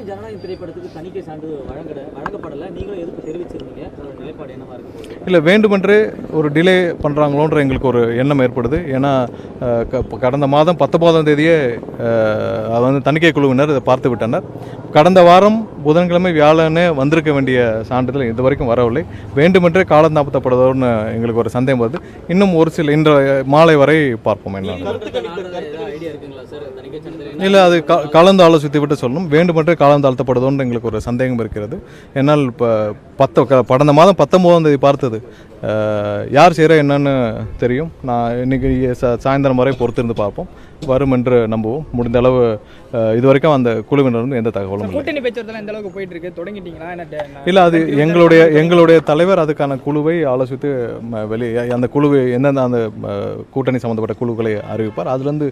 ஜனநாயகம் திரைப்படத்துக்கு தணிக்கை சான்று வழங்கப்படலை, நீங்களும் எதுக்கு தெரிவிச்சிருந்தீங்க, அதோட நிலைப்பாடு என்னவா இருக்கு? இல்லை, வேண்டுமென்றே ஒரு டிலே பண்ணுறாங்களோன்ற எங்களுக்கு ஒரு எண்ணம் ஏற்படுது. ஏன்னா கடந்த மாதம் 19ஆம் தேதியே அது வந்து தணிக்கை குழுவினர் இதை பார்த்து விட்டனர். கடந்த வாரம் புதன்கிழமை வியாழனே வந்திருக்க வேண்டிய சான்றிதழ் இது வரைக்கும் வரவில்லை. வேண்டுமென்றே காலந்தாமதப்படுவதோன்னு எங்களுக்கு ஒரு சந்தேகம் வருது. இன்னும் ஒரு சில இன்று மாலை வரை பார்ப்போம் என்ன. இல்லை, அது கலந்து ஆலோசித்து விட்டு சொல்லணும். வேண்டுமென்றே காலந்தாழ்த்தப்படுதோன்னு எங்களுக்கு ஒரு சந்தேகம் இருக்கிறது. என்னால் இப்போ கடந்த மாதம் 19ஆம் தேதி பார்த்தது யார் செய்கிற என்னன்னு தெரியும். நான் இன்றைக்கி சாயந்தரம் வரை பொறுத்திருந்து பார்ப்போம். வரும் என்று நம்புவோம். முடிந்த அளவு இதுவரைக்கும் அந்த குழுவினர் வந்து எந்த தகவலும் கூட்டணி பேச்சுவார்த்தை எந்த அளவுக்கு போயிட்டு இருக்கு, தொடங்கிட்டீங்களா? இல்லை, அது எங்களுடைய தலைவர் அதுக்கான குழுவை ஆலோசித்து அந்த குழுவை எந்தெந்த அந்த கூட்டணி சம்மந்தப்பட்ட குழுக்களை அறிவிப்பார். அதுலேருந்து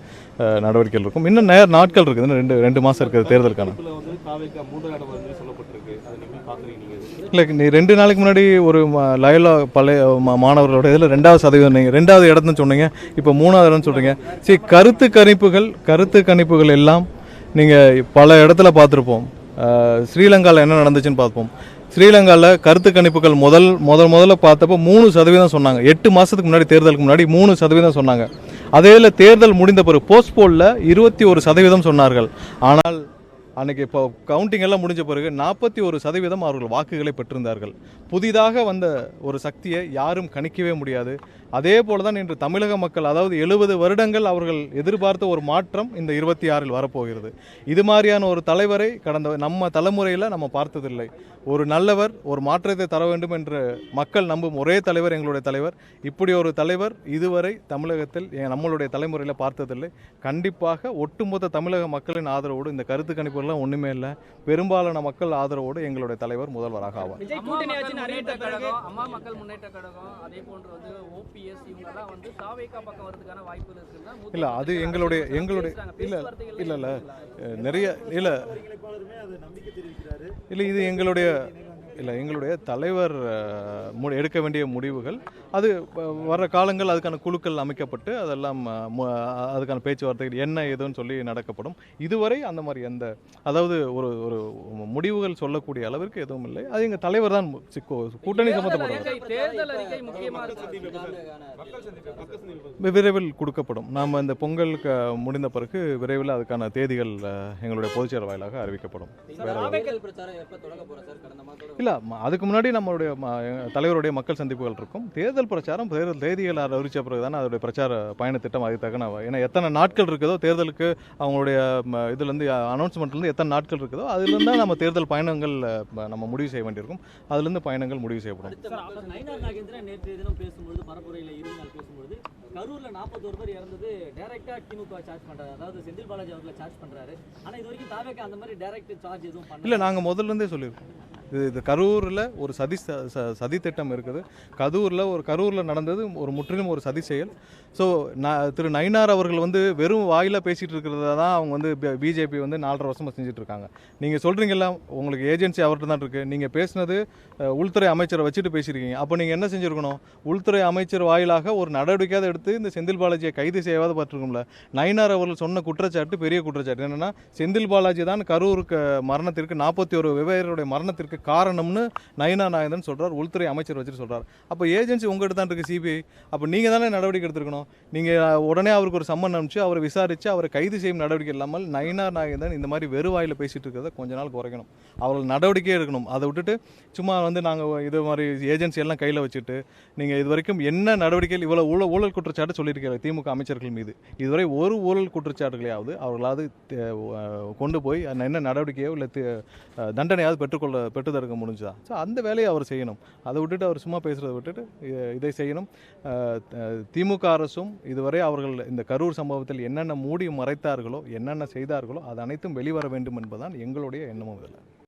நடவடிக்கைகள் இருக்கும். இன்னும் நாட்கள் இருக்குது, இன்னும் ரெண்டு மாதம் இருக்குது தேர்தலுக்கான. இல்லை, நீ 2 நாளைக்கு முன்னாடி ஒரு லயோலா பழைய மாணவர்களோட இதில் 2வது சதவீதம், நீங்கள் 2வது இடத்துன்னு சொன்னீங்க, இப்போ 3வது இடம்னு சொல்கிறீங்க. சரி, கருத்து கணிப்புகள் எல்லாம் நீங்கள் பல இடத்துல பார்த்துருப்போம். ஸ்ரீலங்காவில் என்ன நடந்துச்சுன்னு பார்ப்போம். ஸ்ரீலங்காவில் கருத்து கணிப்புகள் முதல்ல பார்த்தப்போ 3% சொன்னாங்க. 8 மாதத்துக்கு முன்னாடி, தேர்தலுக்கு முன்னாடி 3% சொன்னாங்க. அதே தேர்தல் முடிந்த பிறகு போஸ்ட்போலில் 21% சொன்னார்கள். ஆனால் அன்றைக்கி இப்போ கவுண்டிங் எல்லாம் முடிஞ்ச பிறகு 41% அவர்கள் வாக்குகளை பெற்றிருந்தார்கள். புதிதாக வந்த ஒரு சக்தியை யாரும் கணிக்கவே முடியாது. அதே போல தான் இன்று தமிழக மக்கள், அதாவது 70 வருடங்கள் அவர்கள் எதிர்பார்த்த ஒரு மாற்றம் இந்த 26இல் வரப்போகிறது. இது மாதிரியான ஒரு தலைவரை கடந்த நம்ம தலைமுறையில் நம்ம பார்த்ததில்லை. ஒரு நல்லவர், ஒரு மாற்றத்தை தர வேண்டும் என்று மக்கள் நம்பும் ஒரே தலைவர் எங்களுடைய தலைவர். இப்படி ஒரு தலைவர் இதுவரை தமிழகத்தில் நம்மளுடைய தலைமுறையில் பார்த்ததில்லை. கண்டிப்பாக ஒட்டுமொத்த தமிழக மக்களின் ஆதரவோடு, இந்த கருத்து கணிப்புகள்லாம் ஒன்றுமே இல்லை, பெரும்பாலான மக்கள் ஆதரவோடு எங்களுடைய தலைவர் முதல்வராக ஆவார். அம்மா மக்கள் முன்னேற்ற கழகம், அதே போன்று வந்து OPS இவங்கெல்லாம் வந்து தாவேகா பக்கம் வரதுக்கான வாய்ப்புகள் இருக்குன்னா? இல்லை, அது எங்களுடைய இல்லை நிறைய இல்லை இது எங்களுடைய தலைவர் எடுக்க வேண்டிய முடிவுகள். அது வர்ற காலங்கள் அதுக்கான குழுக்கள் அமைக்கப்பட்டு அதெல்லாம் அதுக்கான பேச்சுவார்த்தைகள் என்ன ஏதுன்னு சொல்லி நடக்கப்படும். இதுவரை அந்த மாதிரி அதாவது ஒரு முடிவுகள் சொல்லக்கூடிய அளவிற்கு எதுவும் இல்லை. அது எங்கள் தலைவர் தான் கூட்டணி சம்பந்தப்பட்டவர். விரைவில் கொடுக்கப்படும். நாம் இந்த பொங்கலுக்கு முடிந்த பிறகு விரைவில் அதுக்கான தேதிகள் எங்களுடைய பொதுச்செயலர் வாயிலாக அறிவிக்கப்படும். இல்லை, அதுக்கு முன்னாடி நம்மளுடைய தலைவருடைய மக்கள் சந்திப்புகள் இருக்கும். தேர்தல் பிரச்சாரம் தேர்தல் தேதிகள் அறிவித்த பிறகு தானே அதோடைய பிரச்சார பயண திட்டம் அது தக்கன. ஏன்னா எத்தனை நாட்கள் இருக்குதோ தேர்தலுக்கு, அவங்களுடைய இதுலேருந்து அனௌன்ஸ்மெண்ட்லேருந்து எத்தனை நாட்கள் இருக்குதோ அதுலேருந்து தான் நம்ம தேர்தல் பயணங்கள் நம்ம முடிவு செய்ய வேண்டியிருக்கும். அதுலேருந்து பயணங்கள் முடிவு செய்யப்படும். நயினார் நாகேந்திரன் நேற்று தினம் பேசும்போது, பரப்புரையில் 20 நாள் பேசும்போது, கரூரில் 41 பேர் இறந்தது டைரக்டாக திமுக சார்ஜ் பண்ணுறாரு, அதாவது செந்தில் பாலாஜி அவர்களை சார்ஜ் பண்ணுறாரு. ஆனால் இது வரைக்கும் தாவேகா அந்த மாதிரி டைரக்ட் சார்ஜ் எதுவும் பண்ணல. இல்லை, நாங்கள் முதல்லேருந்தே சொல்லியிருக்கோம். இது கரூரில் ஒரு சதி திட்டம் இருக்குது. கரூரில் நடந்தது ஒரு முற்றிலும் ஒரு சதி செயல். ஸோ திரு நயினார் அவர்கள் வந்து வெறும் வாயிலாக பேசிகிட்டு இருக்கிறத தான் அவங்க வந்து பிஜேபி வந்து 4.5 வருஷமாக செஞ்சுட்டு இருக்காங்க. நீங்கள் சொல்கிறீங்களா, உங்களுக்கு ஏஜென்சி அவர்கிட்ட தான் இருக்குது. நீங்கள் பேசுனது உள்துறை அமைச்சரை வச்சுட்டு பேசியிருக்கீங்க. அப்போ நீங்கள் என்ன செஞ்சுருக்கணும்? உள்துறை அமைச்சர் வாயிலாக ஒரு நடவடிக்கையாவது எடுத்து இந்த செந்தில் பாலாஜியை கைது செய்யாவது பார்த்துருக்கோம்ல. நயினார் அவர்கள் சொன்ன குற்றச்சாட்டு பெரிய குற்றச்சாட்டு. என்னென்னா, செந்தில் பாலாஜி தான் கரூருக்கு மரணத்திற்கு 41 வெவ்வேறுடைய மரணத்திற்கு காரணம்னு நயினார் நாகேந்திரன் சொல்றார், உள்துறை அமைச்சர் வச்சுட்டு சொல்றார். அப்போ ஏஜென்சி உங்ககிட்ட தான் இருக்கு, சிபிஐ. அப்போ நீங்கள் தானே நடவடிக்கை எடுத்துருக்கணும். நீங்கள் உடனே அவருக்கு ஒரு சம்மன் அனுப்பிச்சு அவரை விசாரித்து அவரை கைது செய்யும் நடவடிக்கை இல்லாமல் நயினார் நாகேந்திரன் இந்த மாதிரி வெறுவாயில் பேசிட்டு இருக்கிறத கொஞ்ச நாள் குறைக்கணும். அவர்கள் நடவடிக்கையே எடுக்கணும். அதை விட்டுட்டு சும்மா வந்து நாங்கள் இது மாதிரி ஏஜென்சி எல்லாம் கையில் வச்சுட்டு நீங்கள் இது வரைக்கும் என்ன நடவடிக்கைகள் இவ்வளோ ஊழல் குற்றச்சாட்டு சொல்லியிருக்கிறார் திமுக அமைச்சர்கள் மீது. இதுவரை ஒரு ஊழல் குற்றச்சாட்டுகளையாவது அவர்களாவது கொண்டு போய் என்ன நடவடிக்கையோ இல்லை தண்டனையாவது பெற்று தடுக்க முடிஞ்சுதா? ஸோ அந்த வேலையை அவர் செய்யணும். அதை விட்டுட்டு அவர் சும்மா பேசுகிறத விட்டுட்டு இதை செய்யணும். திமுக அரசும் இதுவரை அவர்கள் இந்த கரூர் சம்பவத்தில் என்னென்ன மூடி மறைத்தார்களோ, என்னென்ன செய்தார்களோ அது அனைத்தும் வெளிவர வேண்டும் என்பதுதான் எங்களுடைய எண்ணமும் இதில்.